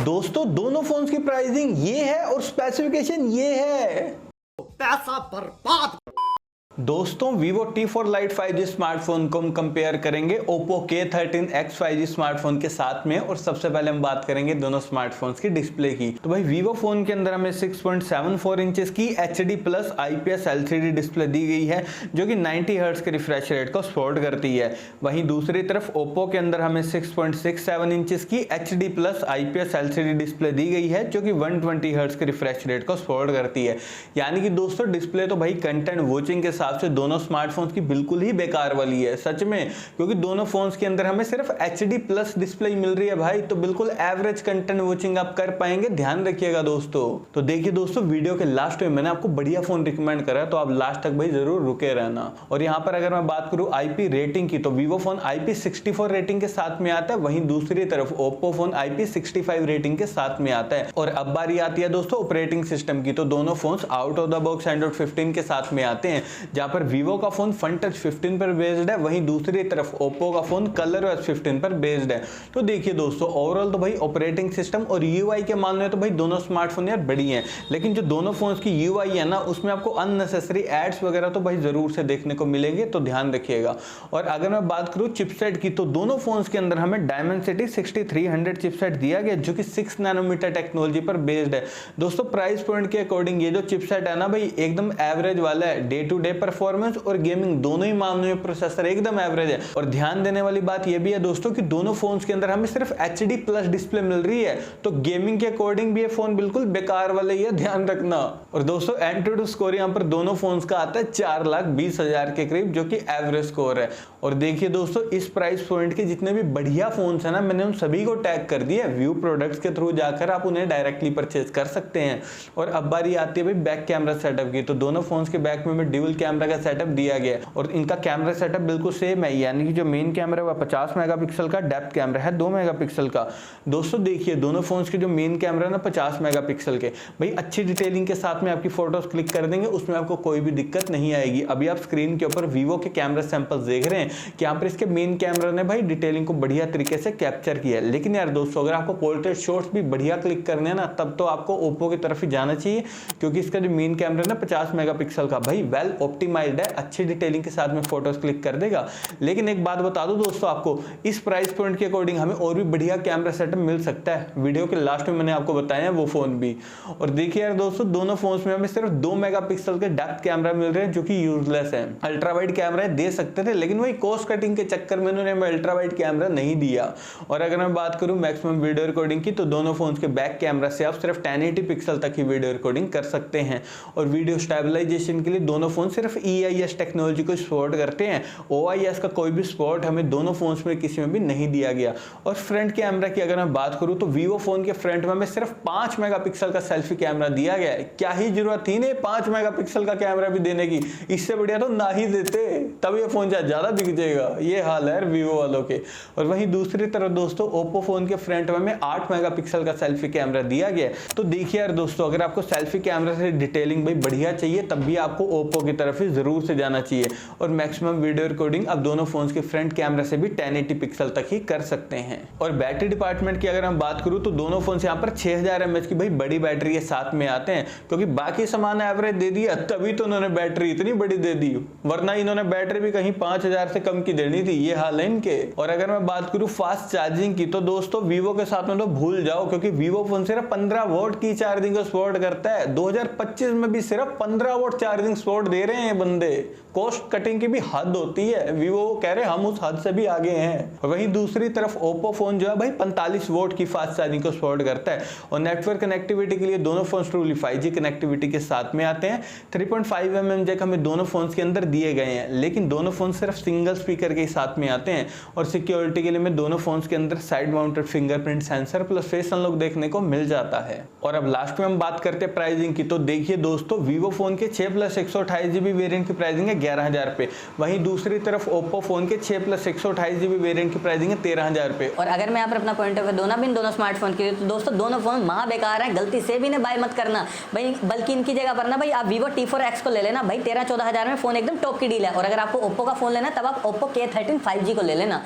दोस्तों दोनों फोन्स की प्राइसिंग ये है और स्पेसिफिकेशन ये है। पैसा बर्बाद। दोस्तों Vivo T4 Lite 5G smartphone को हम कंपेयर करेंगे Oppo K13X 5G स्मार्टफोन के साथ में। और सबसे पहले हम बात करेंगे दोनों स्मार्टफोन्स की डिस्प्ले की। तो भाई Vivo फोन के अंदर हमें 6.74 इंचेस की HD plus IPS LCD display दी गई है जो कि 90 हर्ट्ज के रिफ्रेश रेट को सपोर्ट करती है। वहीं दूसरी तरफ Oppo के अंदर हमें 6.67 इंचेस की HD plus IPS LCD display दी गई है जो कि 120 हर्ट्ज के रिफ्रेश रेट को सपोर्ट करती है। यानी कि दोस्तों डिस्प्ले तो भाई कंटेंट वॉचिंग के हिसाब से दोनों स्मार्टफोन्स की बिल्कुल ही बेकार वाली है सच में, क्योंकि दोनों फोन्स के अंदर हमें सिर्फ HD प्लस डिस्प्ले मिल रही है भाई। तो बिल्कुल एवरेज कंटेंट वॉचिंग आप कर पाएंगे, ध्यान रखिएगा दोस्तों। तो देखिए दोस्तों वीडियो के लास्ट में मैंने आपको बढ़िया फोन रिकमेंड करा, तो आप लास्ट तक भाई जरूर रुके रहना। और यहाँ पर अगर मैं बात करूं IP रेटिंग की, तो Vivo फोन IP64 रेटिंग के साथ में आता है, वहीं दूसरी तरफ Oppo फोन IP65 रेटिंग के साथ में आता है। और अब बारी आती है दोस्तों ऑपरेटिंग सिस्टम की, तो दोनों phones out of the box Android 15 के साथ में आते हैं, जहां पर Vivo का फोन फन टच 15 पर बेस्ड है, वहीं दूसरी तरफ Oppo का फोन ColorOS 15 पर बेस्ड है। तो देखिए दोस्तों ओवरऑल तो भाई ऑपरेटिंग सिस्टम और UI के मामले में तो भाई दोनों स्मार्टफोन यार बड़ी हैं, लेकिन जो दोनों फोन्स की UI है ना उसमें आपको अननेसेसरी एड्स वगैरह तो भाई जरूर से देखने को मिलेंगे, तो ध्यान रखिएगा। और अगर मैं बात करूं चिपसेट की, तो दोनों फोन्स के अंदर हमें Dimensity 6300 चिपसेट दिया गया जो कि 6 नैनोमीटर टेक्नोलॉजी पर बेस्ड है। दोस्तों प्राइस पॉइंट के अकॉर्डिंग ये जो चिपसेट है ना भाई एकदम एवरेज वाला है, डे टू डे परफॉर्मेंस और गेमिंग दोनों ही मामलों में प्रोसेसर एकदम एवरेज है। और ध्यान देने वाली बात यह भी है दोस्तों कि दोनों फोन्स के अंदर हमें सिर्फ HD प्लस डिस्प्ले मिल रही है, तो गेमिंग के अकॉर्डिंग भी ये फोन बिल्कुल बेकार वाले ही है, ध्यान रखना। और दोस्तों एंट्रीटू स्कोर यहाँ पर दोनों फोन्स का आता है 4,20,000 के करीब, जो कि एवरेज स्कोर है। और देखिए दोस्तों इस प्राइस पॉइंट के जितने भी बढ़िया फोन्स है ना मैंने उन सभी को टैग कर दिया, व्यू प्रोडक्ट्स के थ्रू जाकर आप उन्हें डायरेक्टली परचेज कर सकते हैं। और अब बारी आती है भाई बैक कैमरा सेटअप की, तो दोनों फोन्स के बैक में ड्यूल कैमरा का सेटअप दिया गया है और इनका कैमरा सेटअप बिल्कुल सेम है, यानी कि जो मेन कैमरा है 50 मेगापिक्सल का, डेप्थ कैमरा है 2 मेगापिक्सल का। दोस्तों देखिए दोनों फोन्स के जो मेन कैमरा है ना 50 मेगापिक्सल के, भाई अच्छी डिटेलिंग के साथ में आपकी फोटोज क्लिक कर देंगे, उसमें आपको कोई भी दिक्कत नहीं आएगी। अभी आप स्क्रीन के ऊपर Vivo के कैमरा सैंपल्स देख रहे हैं कि यहाँ पर इसके मेन कैमरा ने भाई डिटेलिंग को बढ़िया तरीके से कैप्चर किया है। लेकिन यार दोस्तों अगर आपको पोर्ट्रेट शॉट्स भी बढ़िया क्लिक करने हैं ना तब तो आपको Oppo की तरफ ही जाना चाहिए, क्योंकि इसका जो मेन कैमरा ना 50 मेगापिक्सल का भाई वेल ऑप्टिमाइज्ड है, अच्छी डिटेलिंग के साथ में फोटोज क्लिक कर देगा। लेकिन एक बात बता दूं दोस्तों आपको, इस प्राइस पॉइंट के अकॉर्डिंग हमें और भी बढ़िया कैमरा सेटअप मिल सकता है, वीडियो के लास्ट में मैंने आपको बताया है वो फोन भी। और देखिए यार दोस्तों दोनों फोन्स में हमें सिर्फ 2 मेगापिक्सल के डेप्थ कैमरा मिल रहे हैं जो कि यूजलेस है। अल्ट्रा वाइड कैमरा दे सकते थे, लेकिन वही कॉस्ट कटिंग के चक्कर में उन्होंने हमें अल्ट्रा वाइड कैमरा नहीं दिया। और अगर मैं बात करूं मैक्सिमम वीडियो रिकॉर्डिंग की, तो दोनों फोन्स के बैक कैमरा से आप सिर्फ 1080 पिक्सल तक ही वीडियो रिकॉर्डिंग कर सकते हैं। और वीडियो स्टेबलाइजेशन के लिए दोनों फोन सिर्फ EIS टेक्नोलॉजी को सपोर्ट करते हैं, OIS का कोई भी सपोर्ट हमें दोनों फोन्स में किसी में भी नहीं दिया गया। और फ्रंट कैमरा की अगर मैं बात करूं तो Vivo फोन के फ्रंट में हमें सिर्फ 5 मेगापिक्सल का सेल्फी कैमरा दिया गया है। क्या ही जरूरत थी ने 5 मेगापिक्सल का कैमरा भी देने की, इससे बढ़िया तो ना ही देते, तब ये फोन ज्यादा बिक जाएगा। ये हाल है Vivo वालों के। और वहीं दूसरी तरफ दोस्तों Oppo फोन के फ्रंट में हमें 8 मेगापिक्सल का सेल्फी कैमरा दिया गया है। तो देखिए यार दोस्तों अगर आपको सेल्फी कैमरा से डिटेलिंग भाई बढ़िया चाहिए तब भी आपको Oppo की तरफ ही जरूर से जाना चाहिए। और मैक्सिमम वीडियो रिकॉर्डिंग अब दोनों फोन्स के फ्रंट कैमरा से भी 1080 पिक्सल तक ही कर सकते हैं। और बैटरी डिपार्टमेंट की अगर हम बात करूं तो दोनों फोन्स यहाँ पर 6000 mAh की भाई बड़ी बैटरी के साथ में आते हैं, क्योंकि बाकी सामान एवरेज दे दिया तभी तो उन्होंने बैटरी इतनी बड़ी दे दी, वरना इन्होंने बैटरी भी कहीं 5000 से कम की देनी थी। ये हाल है इनके। और अगर मैं बात करूं फास्ट चार्जिंग की, तो दोस्तों Vivo के साथ में तो भूल जाओ, क्योंकि Vivo फोन सिर्फ 15 वोल्ट की चार्जिंग को सपोर्ट करता है। 2025 में भी सिर्फ 15 वोल्ट चार्जिंग सपोर्ट दे रहे हैं बंदे। कॉस्ट कटिंग की भी हद होती है, Vivo कह रहे हम उस हद से भी आगे हैं। और वहीं दूसरी तरफ Oppo फोन जो है भाई 45 वोल्ट की फास्ट चार्जिंग को सपोर्ट करता है। और नेटवर्क कनेक्टिविटी के लिए दोनों फोन ट्रूली 5G कनेक्टिविटी के साथ में आते हैं। 3.5 mm जैक हमें दोनों फोन्स के अंदर दिए गए हैं, लेकिन दोनों फोन सिर्फ सिंगल स्पीकर के साथ में आते हैं। और सिक्योरिटी के लिए हमें दोनों फोन्स के अंदर side mounted fingerprint sensor plus face unlock देखने को मिल जाता है। और अब लास्ट में हम बात करते हैं प्राइसिंग की, तो देखिए दोस्तों Vivo फोन के 6+128GB वेरिएंट की प्राइसिंग है 11,000 रुपए। वहीं दूसरी तरफ Oppo फोन के 6+128GB वेरिएंट की प्राइसिंग है 13,000 रुपए। और अगर मैं यहाँ पर अपना पॉइंट ऑफ व्यू दोनों स्मार्टफोन की, तो दोस्तों दोनों फोन महा बेकार है, गलती से भी बाय मत करना भाई। बल्कि इनकी जगह पर ना भाई आप Vivo T4X को ले लेना भाई, 13-14 हज़ार में फोन एकदम टॉप की डील है। और अगर आपको Oppo का फोन लेना तब आप Oppo K13 5G को ले लेना।